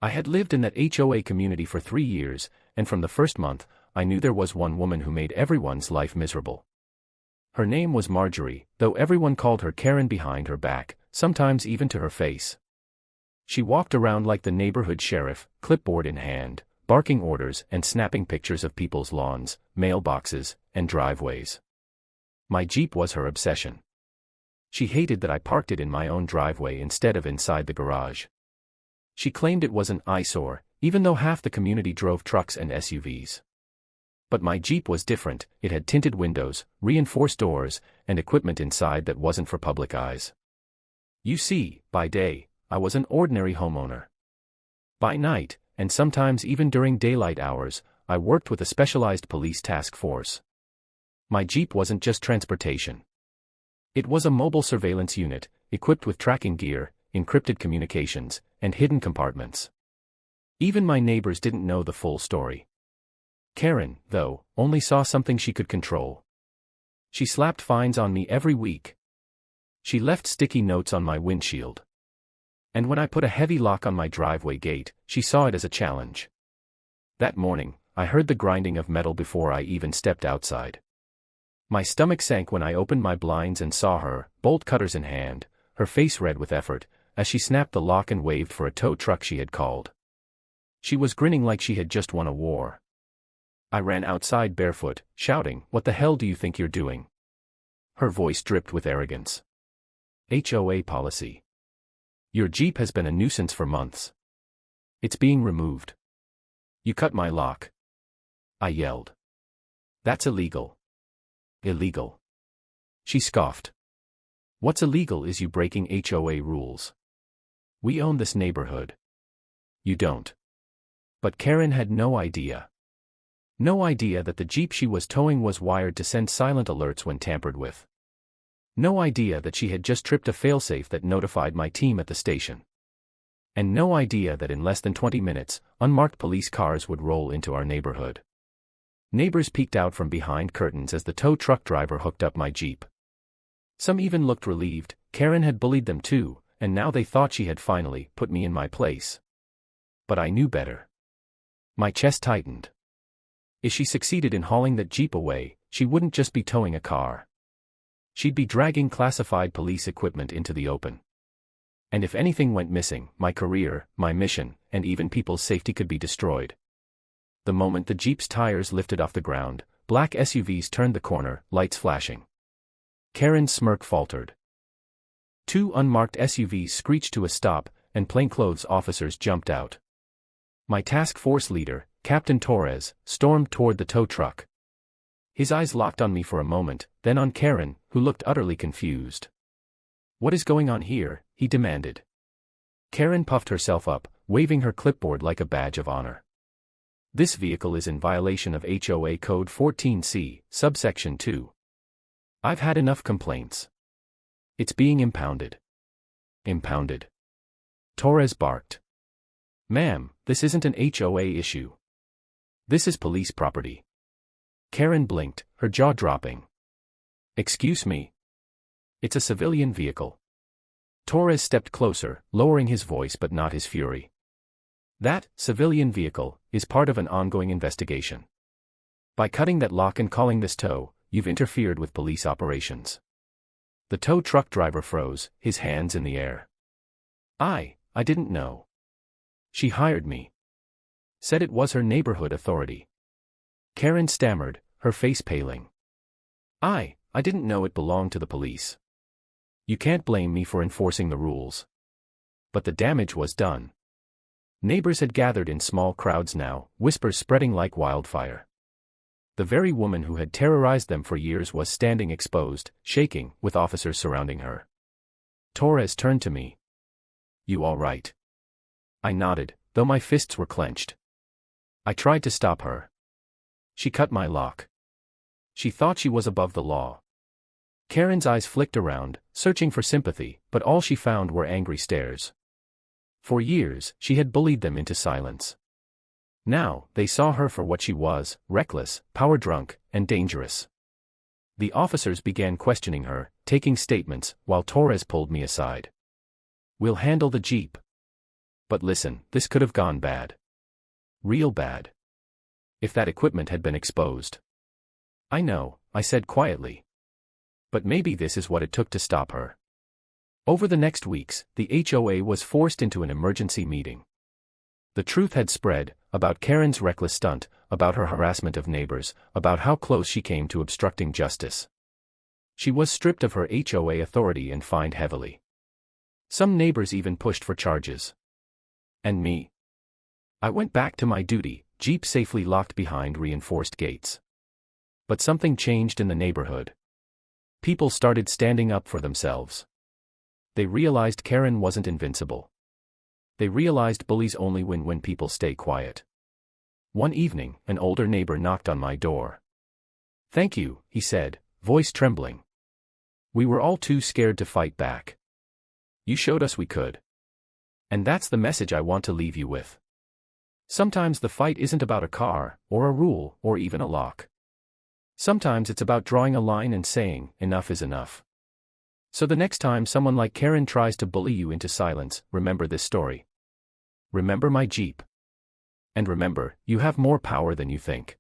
I had lived in that HOA community for 3 years, and from the first month, I knew there was one woman who made everyone's life miserable. Her name was Marjorie, though everyone called her Karen behind her back, sometimes even to her face. She walked around like the neighborhood sheriff, clipboard in hand, barking orders and snapping pictures of people's lawns, mailboxes, and driveways. My Jeep was her obsession. She hated that I parked it in my own driveway instead of inside the garage. She claimed it was an eyesore, even though half the community drove trucks and SUVs. But my Jeep was different. It had tinted windows, reinforced doors, and equipment inside that wasn't for public eyes. You see, by day, I was an ordinary homeowner. By night, and sometimes even during daylight hours, I worked with a specialized police task force. My Jeep wasn't just transportation. It was a mobile surveillance unit, equipped with tracking gear, encrypted communications, and hidden compartments. Even my neighbors didn't know the full story. Karen, though, only saw something she could control. She slapped fines on me every week. She left sticky notes on my windshield. And when I put a heavy lock on my driveway gate, she saw it as a challenge. That morning, I heard the grinding of metal before I even stepped outside. My stomach sank when I opened my blinds and saw her, bolt cutters in hand, her face red with effort, as she snapped the lock and waved for a tow truck she had called. She was grinning like she had just won a war. I ran outside barefoot, shouting, "What the hell do you think you're doing?" Her voice dripped with arrogance. HOA policy. Your Jeep has been a nuisance for months. It's being removed. You cut my lock. I yelled. That's illegal. Illegal. She scoffed. What's illegal is you breaking HOA rules. We own this neighborhood. You don't. But Karen had no idea. No idea that the Jeep she was towing was wired to send silent alerts when tampered with. No idea that she had just tripped a failsafe that notified my team at the station. And no idea that in less than 20 minutes, unmarked police cars would roll into our neighborhood. Neighbors peeked out from behind curtains as the tow truck driver hooked up my Jeep. Some even looked relieved. Karen had bullied them too, and now they thought she had finally put me in my place. But I knew better. My chest tightened. If she succeeded in hauling that Jeep away, she wouldn't just be towing a car. She'd be dragging classified police equipment into the open. And if anything went missing, my career, my mission, and even people's safety could be destroyed. The moment the Jeep's tires lifted off the ground, black SUVs turned the corner, lights flashing. Karen's smirk faltered. 2 unmarked SUVs screeched to a stop, and plainclothes officers jumped out. My task force leader, Captain Torres, stormed toward the tow truck. His eyes locked on me for a moment, then on Karen, who looked utterly confused. "What is going on here?" he demanded. Karen puffed herself up, waving her clipboard like a badge of honor. "This vehicle is in violation of HOA Code 14C, subsection 2. I've had enough complaints. It's being impounded." Impounded. Torres barked. "Ma'am, this isn't an HOA issue. This is police property." Karen blinked, her jaw dropping. "Excuse me? It's a civilian vehicle." Torres stepped closer, lowering his voice but not his fury. "That civilian vehicle is part of an ongoing investigation. By cutting that lock and calling this tow, you've interfered with police operations." The tow truck driver froze, his hands in the air. I didn't know. She hired me. Said it was her neighborhood authority." Karen stammered, her face paling. I didn't know it belonged to the police. You can't blame me for enforcing the rules." But the damage was done. Neighbors had gathered in small crowds now, whispers spreading like wildfire. The very woman who had terrorized them for years was standing exposed, shaking, with officers surrounding her. Torres turned to me. "You all right?" I nodded, though my fists were clenched. I tried to stop her. She cut my lock. She thought she was above the law. Karen's eyes flicked around, searching for sympathy, but all she found were angry stares. For years, she had bullied them into silence. Now, they saw her for what she was, reckless, power-drunk, and dangerous. The officers began questioning her, taking statements, while Torres pulled me aside. "We'll handle the Jeep. But listen, this could have gone bad. Real bad. If that equipment had been exposed. I know, I said quietly. But maybe this is what it took to stop her. Over the next weeks, the HOA was forced into an emergency meeting. The truth had spread, about Karen's reckless stunt, about her harassment of neighbors, about how close she came to obstructing justice. She was stripped of her HOA authority and fined heavily. Some neighbors even pushed for charges. And me? I went back to my duty, Jeep safely locked behind reinforced gates. But something changed in the neighborhood. People started standing up for themselves. They realized Karen wasn't invincible. They realized bullies only win when people stay quiet. One evening, an older neighbor knocked on my door. "Thank you," he said, voice trembling. "We were all too scared to fight back. You showed us we could. And that's the message I want to leave you with. Sometimes the fight isn't about a car, or a rule, or even a lock. Sometimes it's about drawing a line and saying, enough is enough. So the next time someone like Karen tries to bully you into silence, remember this story. Remember my Jeep. And remember, you have more power than you think."